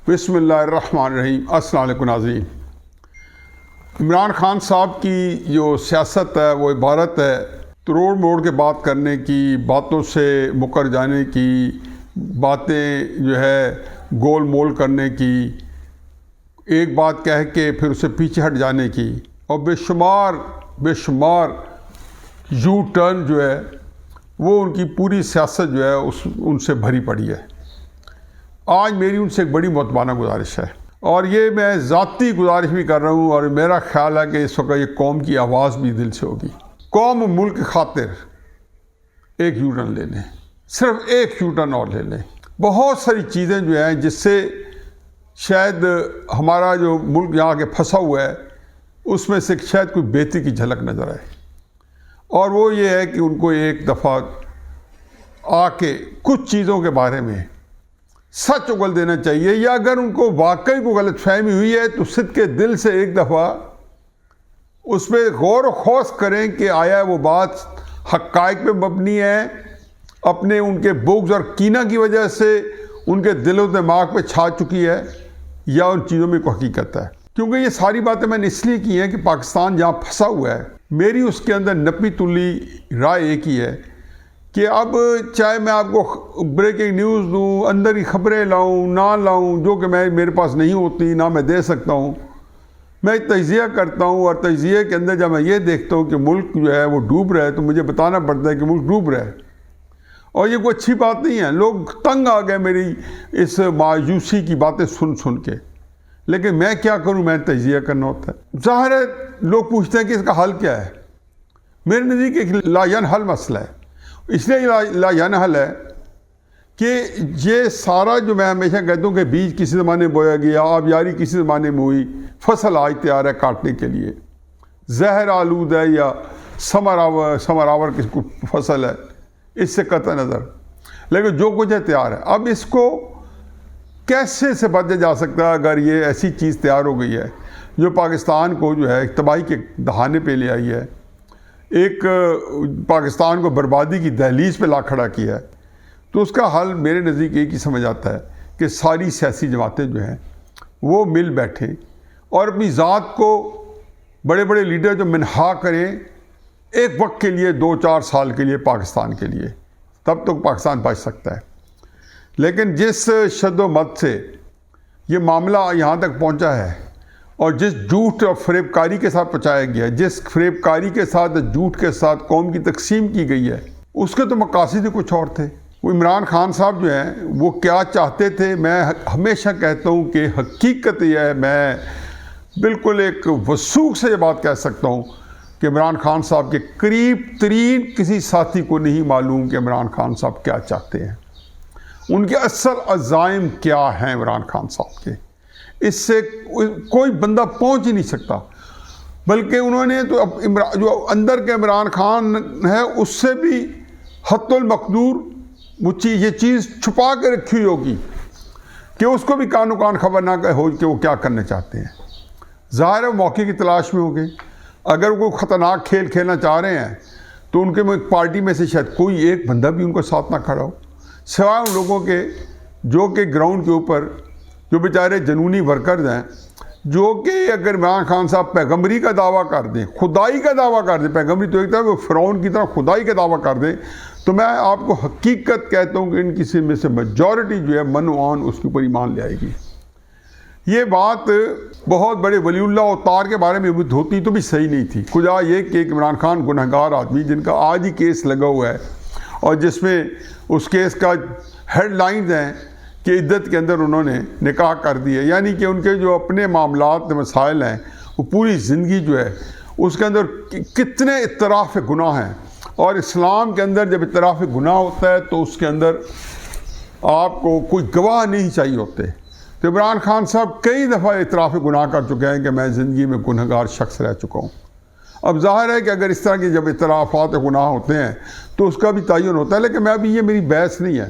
بسم اللہ الرحمن الرحیم۔ السلام علیکم ناظرین۔ عمران خان صاحب کی جو سیاست ہے وہ عبارت ہے توڑ موڑ کے بات کرنے کی، باتوں سے مکر جانے کی، باتیں جو ہے گول مول کرنے کی، ایک بات کہہ کے پھر اسے پیچھے ہٹ جانے کی، اور بے شمار یو ٹرن جو ہے وہ ان کی پوری سیاست جو ہے ان سے بھری پڑی ہے۔ آج میری ان سے ایک بڑی معتبانہ گزارش ہے، اور یہ میں ذاتی گزارش بھی کر رہا ہوں، اور میرا خیال ہے کہ اس وقت یہ قوم کی آواز بھی دل سے ہوگی۔ قوم ملک کی خاطر ایک یو ٹرن لے لیں، صرف ایک یو ٹرن اور لے لیں۔ بہت ساری چیزیں جو ہیں جس سے شاید ہمارا جو ملک یہاں کے پھنسا ہوا ہے اس میں سے شاید کوئی بہتری کی جھلک نظر آئے، اور وہ یہ ہے کہ ان کو ایک دفعہ آ کے کچھ چیزوں کے بارے میں سچ اگل دینا چاہیے، یا اگر ان کو واقعی کوئی غلط فہمی ہوئی ہے تو صدق کے دل سے ایک دفعہ اس پہ غور و خوض کریں کہ آیا وہ بات حقائق پہ مبنی ہے، اپنے ان کے بغض اور کینہ کی وجہ سے ان کے دل و دماغ پہ چھا چکی ہے، یا ان چیزوں میں کوئی حقیقت ہے۔ کیونکہ یہ ساری باتیں میں نے اس لیے کی ہیں کہ پاکستان جہاں پھنسا ہوا ہے، میری اس کے اندر نپی تلی رائے ایک ہی ہے کہ اب چاہے میں آپ کو بریکنگ نیوز دوں، اندر کی خبریں لاؤں نہ لاؤں، جو کہ میرے پاس نہیں ہوتی، نہ میں دے سکتا ہوں، میں تجزیہ کرتا ہوں، اور تجزیے کے اندر جب میں یہ دیکھتا ہوں کہ ملک جو ہے وہ ڈوب رہا ہے تو مجھے بتانا پڑتا ہے کہ ملک ڈوب رہا ہے، اور یہ کوئی اچھی بات نہیں ہے۔ لوگ تنگ آ گئے میری اس مایوسی کی باتیں سن کے، لیکن میں کیا کروں، میں تجزیہ کرنا ہوتا ہے۔ ظاہر ہے لوگ پوچھتے ہیں کہ اس کا حل کیا ہے۔ میرے نزدیک ایک لا ینحل مسئلہ ہے، اس لیے لا ینحل ہے کہ یہ سارا جو میں ہمیشہ کہتا ہوں کہ بیج کسی زمانے بویا گیا، آبیاری کسی زمانے میں ہوئی، فصل آج تیار ہے کاٹنے کے لیے، زہر آلود ہے یا ثمر آور کس کو فصل ہے، اس سے قطع نظر، لیکن جو کچھ ہے تیار ہے۔ اب اس کو کیسے سے بچا جا سکتا ہے اگر یہ ایسی چیز تیار ہو گئی ہے جو پاکستان کو جو ہے تباہی کے دہانے پہ لے آئی ہے، ایک پاکستان کو بربادی کی دہلیز پہ لا کھڑا کیا ہے، تو اس کا حل میرے نزدیک ایک ہی سمجھ آتا ہے کہ ساری سیاسی جماعتیں جو ہیں وہ مل بیٹھیں اور اپنی ذات کو بڑے بڑے لیڈر جو منہا کریں ایک وقت کے لیے، 2-4 سال کے لیے پاکستان کے لیے، تب تک پاکستان بچ سکتا ہے۔ لیکن جس شد و مت سے یہ معاملہ یہاں تک پہنچا ہے، اور جس جھوٹ اور فریب کاری کے ساتھ پہنچایا گیا ہے، جس فریب کاری کے ساتھ، جھوٹ کے ساتھ قوم کی تقسیم کی گئی ہے، اس کے تو مقاصد ہی کچھ اور تھے۔ وہ عمران خان صاحب جو ہیں وہ کیا چاہتے تھے، میں ہمیشہ کہتا ہوں کہ حقیقت یہ ہے، میں بالکل ایک وثوق سے یہ بات کہہ سکتا ہوں کہ عمران خان صاحب کے قریب ترین کسی ساتھی کو نہیں معلوم کہ عمران خان صاحب کیا چاہتے ہیں، ان کے اصل عزائم کیا ہیں عمران خان صاحب کے۔ اس سے کوئی بندہ پہنچ ہی نہیں سکتا، بلکہ انہوں نے تو جو اندر کے عمران خان ہے اس سے بھی حد المقدور یہ چیز چھپا کے رکھی ہوئی ہوگی کہ اس کو بھی کانو کان خبر نہ ہو کہ وہ کیا کرنا چاہتے ہیں۔ ظاہر ہے موقع کی تلاش میں ہوگے، اگر وہ خطرناک کھیل کھیلنا چاہ رہے ہیں تو ان کے پارٹی میں سے شاید کوئی ایک بندہ بھی ان کو ساتھ نہ کھڑا ہو، سوائے ان لوگوں کے جو کہ گراؤنڈ کے اوپر جو بیچارے جنونی ورکرز ہیں، جو کہ اگر عمران خان صاحب پیغمبری کا دعویٰ کر دیں، خدائی کا دعویٰ کر دیں، پیغمبری تو ایک طرح وہ فرعون کی طرح خدائی کا دعویٰ کر دیں، تو میں آپ کو حقیقت کہتا ہوں کہ ان کسی میں سے میجورٹی جو ہے من و آن اس کے اوپر ایمان لے آئے گی۔ یہ بات بہت بڑے ولی اللہ اوتار کے بارے میں ہوتی تو بھی صحیح نہیں تھی۔ خدا یہ کہ ایک عمران خان گنہگار آدمی جن کا آج ہی کیس لگا ہوا ہے، اور جس میں اس کیس کا ہیڈ لائنز ہیں کہ عدت کے اندر انہوں نے نکاح کر دیا، یعنی کہ ان کے جو اپنے معاملات مسائل ہیں وہ پوری زندگی جو ہے اس کے اندر کتنے اعتراف گناہ ہیں، اور اسلام کے اندر جب اعتراف گناہ ہوتا ہے تو اس کے اندر آپ کو کوئی گواہ نہیں چاہیے ہوتے۔ تو عمران خان صاحب کئی دفعہ اعتراف گناہ کر چکے ہیں کہ میں زندگی میں گنہگار شخص رہ چکا ہوں۔ اب ظاہر ہے کہ اگر اس طرح کے جب اعترافات گناہ ہوتے ہیں تو اس کا بھی تعین ہوتا ہے، لیکن میں ابھی یہ میری بحث نہیں ہے،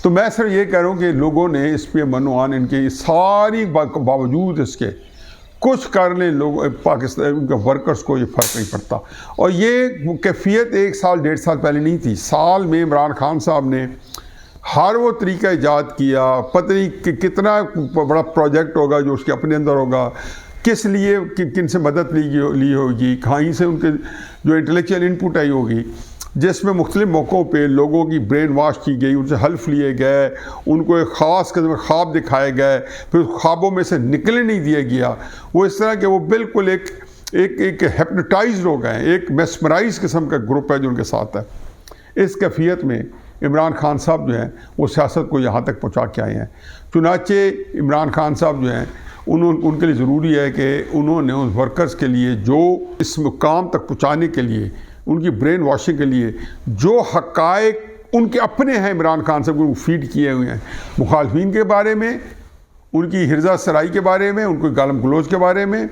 تو میں صرف یہ کہہ رہا ہوں کہ لوگوں نے اس پہ منوان ان کے ساری باوجود اس کے کچھ کر لیں، لوگ پاکستان کے ورکرز کو یہ فرق نہیں پڑتا، اور یہ کیفیت 1 سال 1.5 سال پہلے نہیں تھی۔ سال میں عمران خان صاحب نے ہر وہ طریقہ ایجاد کیا، پتہ نہیں کہ کتنا بڑا پروجیکٹ ہوگا جو اس کے اپنے اندر ہوگا، کس لیے کن سے مدد لی ہوگی، کہیں سے ان کے جو انٹلیکچوئل ان پٹ آئی ہوگی، جس میں مختلف موقعوں پہ لوگوں کی برین واش کی گئی، ان سے حلف لیے گئے، ان کو ایک خاص قسم کے خواب دکھائے گئے، پھر خوابوں میں سے نکلنے نہیں دیا گیا۔ وہ اس طرح کہ وہ بالکل ایک ہیپنوٹائزڈ ہو گئے، ایک میسمرائز قسم کا گروپ ہے جو ان کے ساتھ ہے۔ اس کیفیت میں عمران خان صاحب جو ہیں وہ سیاست کو یہاں تک پہنچا کے آئے ہیں۔ چنانچہ عمران خان صاحب جو ہیں ان کے لیے ضروری ہے کہ انہوں نے ان ورکرز کے لیے جو اس مقام تک پہنچانے کے لیے، ان کی برین واشنگ کے لیے جو حقائق ان کے اپنے ہیں عمران خان صاحب کو فیڈ کیے ہوئے ہیں، مخالفین کے بارے میں، ان کی حرزہ سرائی کے بارے میں، ان کو گالم گلوچ کے بارے میں،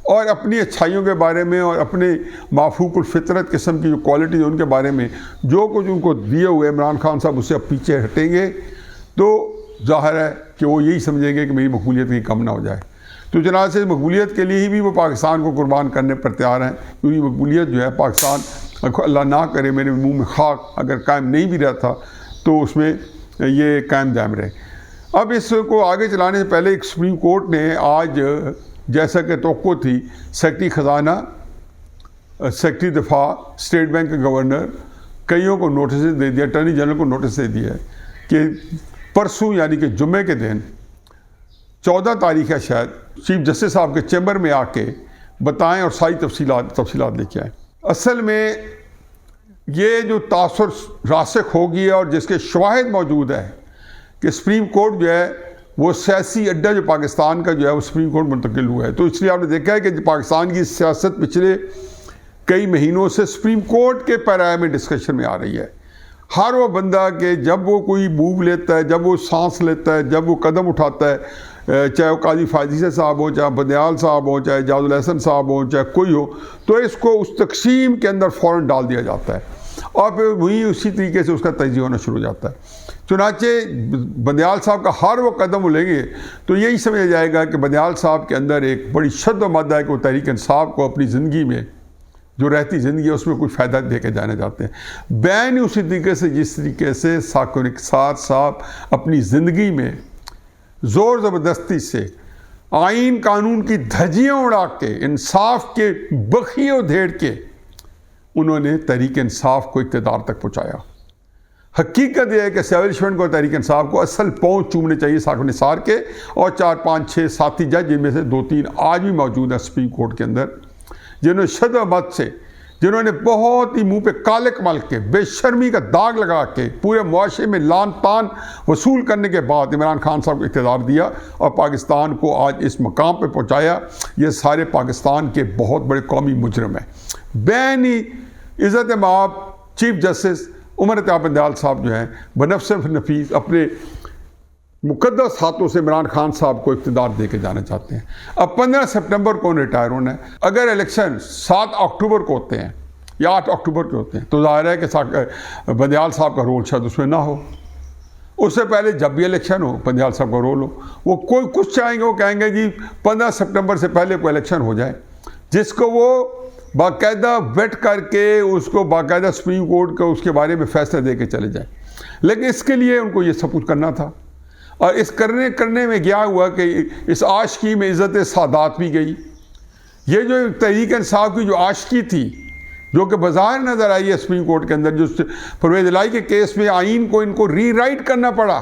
اور اپنی اچھائیوں کے بارے میں، اور اپنے مافوق الفطرت قسم کی جو کوالٹی ہے ان کے بارے میں جو کچھ ان کو دیے ہوئے عمران خان صاحب اس سے اب پیچھے ہٹیں گے تو ظاہر ہے کہ وہ یہی سمجھیں گے کہ میری مقبولیت کہیں کم نہ ہو جائے۔ تو جناب سے مقبولیت کے لیے ہی بھی وہ پاکستان کو قربان کرنے پر تیار ہیں، کیونکہ مقبولیت جو ہے پاکستان، اللہ نہ کرے میرے منہ میں خاک، اگر قائم نہیں بھی رہتا تو اس میں یہ قائم دائم رہے۔ اب اس کو آگے چلانے سے پہلے ایک سپریم کورٹ نے آج، جیسا کہ توقع تھی، سیکرٹری خزانہ، سیکرٹری دفاع، اسٹیٹ بینک کے گورنر، کئیوں کو نوٹسز دے دیا، اٹارنی جنرل کو نوٹس دے دیا کہ پرسوں یعنی کہ جمعے کے دن 14 تاریخ ہے شاید، چیف جسٹس صاحب کے چیمبر میں آ کے بتائیں اور ساری تفصیلات لے کے آئیں۔ اصل میں یہ جو تاثر راسخ ہو گیا اور جس کے شواہد موجود ہے کہ سپریم کورٹ جو ہے وہ سیاسی اڈہ جو پاکستان کا جو ہے وہ سپریم کورٹ منتقل ہوا ہے، تو اس لیے آپ نے دیکھا ہے کہ پاکستان کی سیاست پچھلے کئی مہینوں سے سپریم کورٹ کے پیرائے میں ڈسکشن میں آ رہی ہے۔ ہر وہ بندہ کہ جب وہ کوئی موو لیتا ہے، جب وہ سانس لیتا ہے، جب وہ قدم اٹھاتا ہے، چاہے وہ قاضی فائزی صاحب ہو، چاہے بدیال صاحب ہو، چاہے جاز الحسن صاحب ہو، چاہے کوئی ہو، تو اس کو اس تقسیم کے اندر فوراً ڈال دیا جاتا ہے اور پھر وہی اسی طریقے سے اس کا تجزیہ ہونا شروع ہو جاتا ہے۔ چنانچہ بدیال صاحب کا ہر وہ قدم وہ لیں گے تو یہی سمجھا جائے گا کہ بدیال صاحب کے اندر ایک بڑی شد و مد ہے کہ وہ تحریک انصاف کو اپنی زندگی میں جو رہتی زندگی ہے اس میں کوئی فائدہ دے کے جانے جاتے ہیں۔ بین اسی طریقے سے جس طریقے سے ساکر صاحب اپنی زندگی میں زور زبردستی سے آئین قانون کی دھجیاں اڑا کے انصاف کے بخیوں دھیڑ کے انہوں نے تحریک انصاف کو اقتدار تک پہنچایا۔ حقیقت یہ ہے کہ اسٹیبلشمنٹ کو تحریک انصاف کو اصل پہنچ چومنے چاہیے ساکر نثار کے اور 4 5 6 ساتھی جج، جن میں سے 2 3 آج بھی موجود ہیں سپریم کورٹ کے اندر، جنہوں نے شد و مد سے، جنہوں نے بہت ہی منہ پہ کالک مل کے، بے شرمی کا داغ لگا کے پورے معاشرے میں لان تان وصول کرنے کے بعد عمران خان صاحب کو اقتدار دیا اور پاکستان کو آج اس مقام پہ پہنچایا۔ یہ سارے پاکستان کے بہت بڑے قومی مجرم ہیں۔ بین عزت مآب چیف جسٹس عمر اتیاب بندیال صاحب جو ہیں بنفس نفیس اپنے مقدس ہاتھوں سے عمران خان صاحب کو اقتدار دے کے جانا چاہتے ہیں۔ اب 15 سپٹمبر کو ریٹائر ہونا ہے۔ اگر الیکشن 7 اکتوبر کو ہوتے ہیں یا 8 اکتوبر کے ہوتے ہیں تو ظاہر ہے کہ بندیال صاحب کا رول شاید اس میں نہ ہو۔ اس سے پہلے جب بھی الیکشن ہو بندیال صاحب کا رول ہو، وہ کوئی کچھ چاہیں گے، وہ کہیں گے جی 15 سپٹمبر سے پہلے کوئی الیکشن ہو جائے، جس کو وہ باقاعدہ ویٹ کر کے اس کو باقاعدہ سپریم کورٹ کو اس کے بارے میں فیصلہ دے کے چلے جائیں۔ لیکن اس کے لیے ان کو یہ سب کچھ کرنا تھا، اور اس کرنے میں کیا ہوا کہ اس عاشقی میں عزت سادات بھی گئی۔ یہ جو تحریک انصاف کی جو عاشقی تھی، جو کہ بظاہر نظر آئی ہے سپریم کورٹ کے اندر، جو پرویز الہی کے کیس میں آئین کو ان کو ری رائٹ کرنا پڑا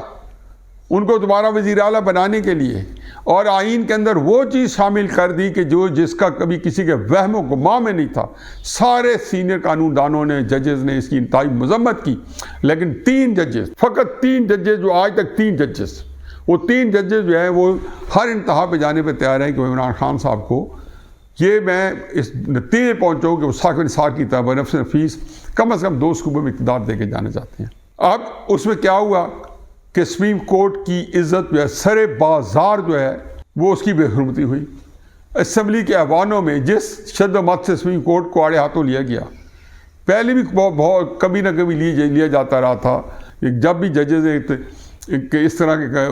ان کو دوبارہ وزیر اعلیٰ بنانے کے لیے، اور آئین کے اندر وہ چیز شامل کر دی کہ جس کا کبھی کسی کے وہم و گمان میں نہیں تھا۔ سارے سینئر قانون دانوں نے، ججز نے اس کی انتہائی مذمت کی، لیکن 3 ججز، فقط 3 ججز، جو آج تک 3 ججز، وہ 3 ججز جو ہیں وہ ہر انتہا پہ جانے پہ تیار ہیں کہ وہ عمران خان صاحب کو، یہ میں اس نتیجے پہنچوں کہ وہ ساکر نثار کی طرح بنفس نفیس کم از کم 2 صوبوں میں اقتدار دے کے جانے چاہتے ہیں۔ اب اس میں کیا ہوا کہ سپریم کورٹ کی عزت جو ہے سرے بازار جو ہے وہ اس کی بے حرمتی ہوئی۔ اسمبلی کے ایوانوں میں جس شد و مت سے سپریم کورٹ کو آڑے ہاتھوں لیا گیا، پہلے بھی بہت کبھی نہ کبھی لیا جاتا رہا تھا، جب بھی ججز اس طرح کے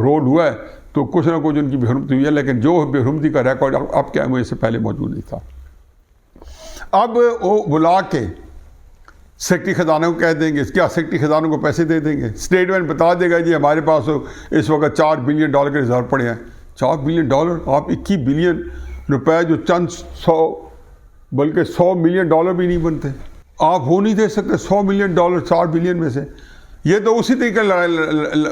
رول ہوا ہے تو کچھ نہ کچھ ان کی بے حرمتی ہوئی ہے، لیکن جو بے حرمتی کا ریکارڈ اب کیا ہے وہ اس سے پہلے موجود نہیں تھا۔ اب وہ بلا کے سیکٹری خزانہ کو کہہ دیں گے، کیا سیکٹری خزانوں کو پیسے دے دیں گے؟ اسٹیٹ بینک بتا دے گا جی ہمارے پاس اس وقت $4 بلین کے ریزرو پڑے ہیں۔ $4 بلین، آپ 21 بلین روپے جو چند 100 بلکہ $100 ملین بھی نہیں بنتے، آپ وہ نہیں دے سکتے $100 ملین $4 بلین میں سے۔ یہ تو اسی طریقے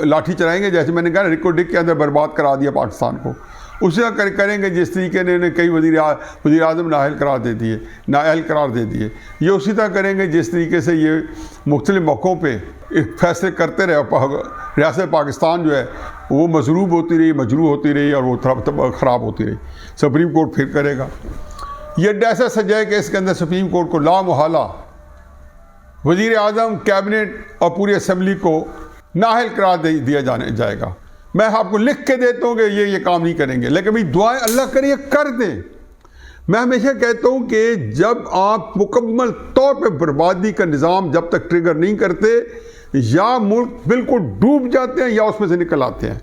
لاٹھی چلائیں گے جیسے میں نے کہا نا رکو ڈک کے اندر برباد کرا دیا پاکستان کو، اسی طرح کریں گے جس طریقے نے کئی وزیر اعظم نااہل قرار دے دیے، یہ اسی طرح کریں گے جس طریقے سے یہ مختلف موقعوں پہ فیصلے کرتے رہے۔ ریاست پاکستان جو ہے وہ مضروب ہوتی رہی، مجروح ہوتی رہی اور وہ خراب ہوتی رہی۔ سپریم کورٹ پھر کرے گا۔ یہ ایسا سجائے کہ اس کے اندر سپریم کورٹ کو لامحالہ وزیر اعظم، کیبنٹ اور پوری اسمبلی کو نااہل قرار دیا جائے گا۔ میں آپ کو لکھ کے دیتا ہوں کہ یہ کام نہیں کریں گے، لیکن دعائیں اللہ کرے یہ کر دیں۔ میں ہمیشہ کہتا ہوں کہ جب آپ مکمل طور پہ بربادی کا نظام جب تک ٹریگر نہیں کرتے، یا ملک بالکل ڈوب جاتے ہیں یا اس میں سے نکل آتے ہیں،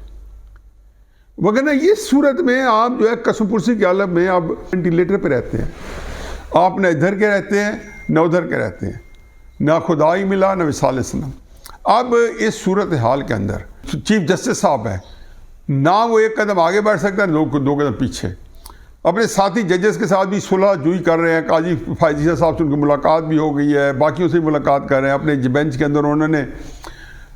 وگرنہ اس صورت میں آپ جو ہے قسم پرسی کی حالت میں آپ وینٹیلیٹر پہ رہتے ہیں، آپ نہ ادھر کے رہتے ہیں نہ ادھر کے رہتے ہیں، نہ خدا ہی ملا نہ وصال اسلام۔ اب اس صورتحال کے اندر چیف جسٹس صاحب ہے، نہ وہ ایک قدم آگے بڑھ سکتا ہے نہ دو قدم پیچھے۔ اپنے ساتھی ججز کے ساتھ بھی صلح جوئی کر رہے ہیں، قاضی فائزیہ صاحب سے ان کی ملاقات بھی ہو گئی ہے، باقیوں سے ملاقات کر رہے ہیں۔ اپنے بینچ کے اندر انہوں نے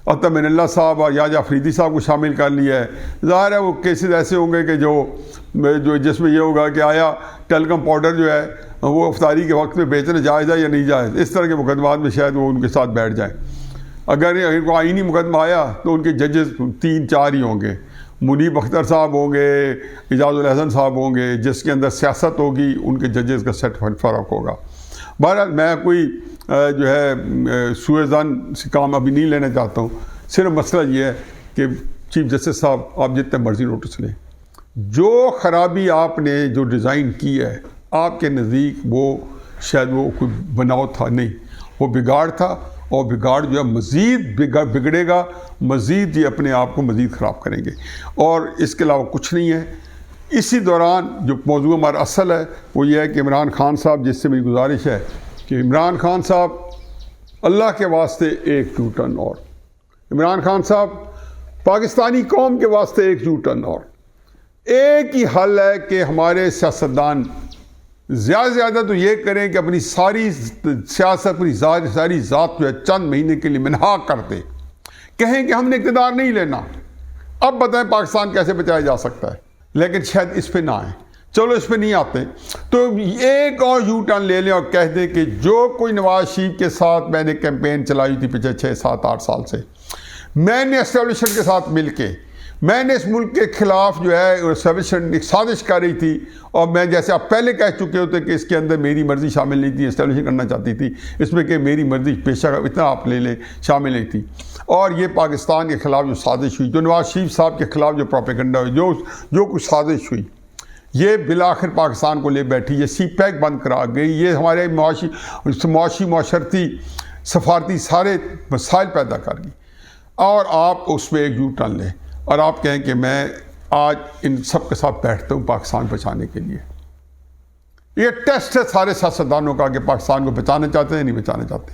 عطا من اللہ صاحب اور یاجا فریدی صاحب کو شامل کر لیا ہے۔ ظاہر ہے وہ کیسز ایسے ہوں گے کہ جو جس میں یہ ہوگا کہ آیا ٹیلکم پاؤڈر جو ہے وہ افطاری کے وقت میں بیچنا جائز ہے یا نہیں جائز، اس طرح کے مقدمات میں شاید وہ ان کے ساتھ بیٹھ جائیں۔ اگر کو آئینی مقدمہ آیا تو ان کے ججز 3-4 ہی ہوں گے، منیب اختر صاحب ہوں گے، اعجاز الحسن صاحب ہوں گے۔ جس کے اندر سیاست ہوگی ان کے ججز کا سیٹ فرق ہوگا۔ بہرحال میں کوئی جو ہے سوء ظن سے کام ابھی نہیں لینا چاہتا ہوں، صرف مسئلہ یہ ہے کہ چیف جسٹس صاحب آپ جتنے مرضی نوٹس لیں، جو خرابی آپ نے جو ڈیزائن کی ہے آپ کے نزدیک وہ شاید وہ کوئی بناؤ تھا نہیں، وہ بگاڑ تھا، اور بگاڑ جو ہے مزید بگڑے گا، مزید یہ اپنے آپ کو مزید خراب کریں گے، اور اس کے علاوہ کچھ نہیں ہے۔ اسی دوران جو موضوع ہمارا اصل ہے وہ یہ ہے کہ عمران خان صاحب، جس سے میری گزارش ہے کہ عمران خان صاحب اللہ کے واسطے ایک یو ٹرن، اور عمران خان صاحب پاکستانی قوم کے واسطے ایک یو ٹرن، اور ایک ہی حل ہے کہ ہمارے سیاستدان زیادہ سے زیادہ تو یہ کریں کہ اپنی ساری سیاست، اپنی ساری ذات جو ہے چند مہینے کے لیے منہا کر دیں، کہیں کہ ہم نے اقتدار نہیں لینا، اب بتائیں پاکستان کیسے بچایا جا سکتا ہے۔ لیکن شاید اس پہ نہ آئیں، چلو اس پہ نہیں آتے تو ایک اور یو ٹرن لے لیں اور کہہ دیں کہ جو کوئی نواز شریف کے ساتھ میں نے کیمپین چلائی تھی پچھلے 6-7-8 سال سے، میں نے اسٹیبلشمنٹ کے ساتھ مل کے میں نے اس ملک کے خلاف جو ہے اسٹیبلشمنٹ ایک سازش کر رہی تھی، اور میں جیسے آپ پہلے کہہ چکے ہوتے کہ اس کے اندر میری مرضی شامل نہیں تھی، اسٹیبلشمنٹ کرنا چاہتی تھی اس میں کہ میری مرضی پیشہ اتنا آپ لے لیں شامل نہیں تھی، اور یہ پاکستان کے خلاف جو سازش ہوئی، جو نواز شریف صاحب کے خلاف جو پروپیگنڈا ہوئی، جو کچھ سازش ہوئی، یہ بالآخر پاکستان کو لے بیٹھی، یہ سی پیک بند کرا گئی، یہ ہمارے معاشرتی سفارتی سارے مسائل پیدا کر گئی، اور آپ اس پہ ایک یو ٹرن لیں اور آپ کہیں کہ میں آج ان سب کے ساتھ بیٹھتا ہوں پاکستان بچانے کے لیے۔ یہ ٹیسٹ ہے سارے سیاستدانوں کا کہ پاکستان کو بچانا چاہتے ہیں یا نہیں بچانا چاہتے۔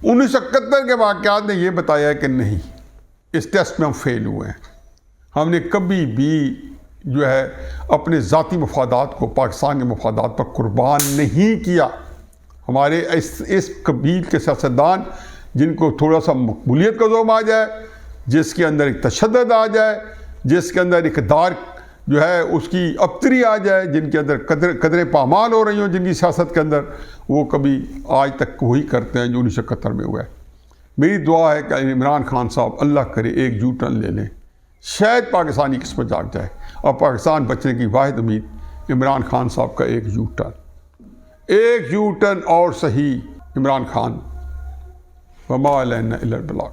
1971 کے واقعات نے یہ بتایا ہے کہ نہیں، اس ٹیسٹ میں ہم فیل ہوئے ہیں۔ ہم نے کبھی بھی جو ہے اپنے ذاتی مفادات کو پاکستان کے مفادات پر قربان نہیں کیا۔ ہمارے اس قبیل کے سیاستدان جن کو تھوڑا سا مقبولیت کا ذوق آ جائے، جس کے اندر ایک تشدد آ جائے، جس کے اندر اقتدار جو ہے اس کی ابتری آ جائے، جن کے اندر قدریں پامال ہو رہی ہوں جن کی سیاست کے اندر، وہ کبھی آج تک وہی کرتے ہیں جو 1971 میں ہوا ہے۔ میری دعا ہے کہ عمران خان صاحب اللہ کرے ایک یو ٹرن لے لیں، شاید پاکستانی قسمت جاگ جائے، اور پاکستان بچنے کی واحد امید عمران خان صاحب کا ایک یو ٹرن اور صحیح عمران خان، وما علینا الا البلاغ۔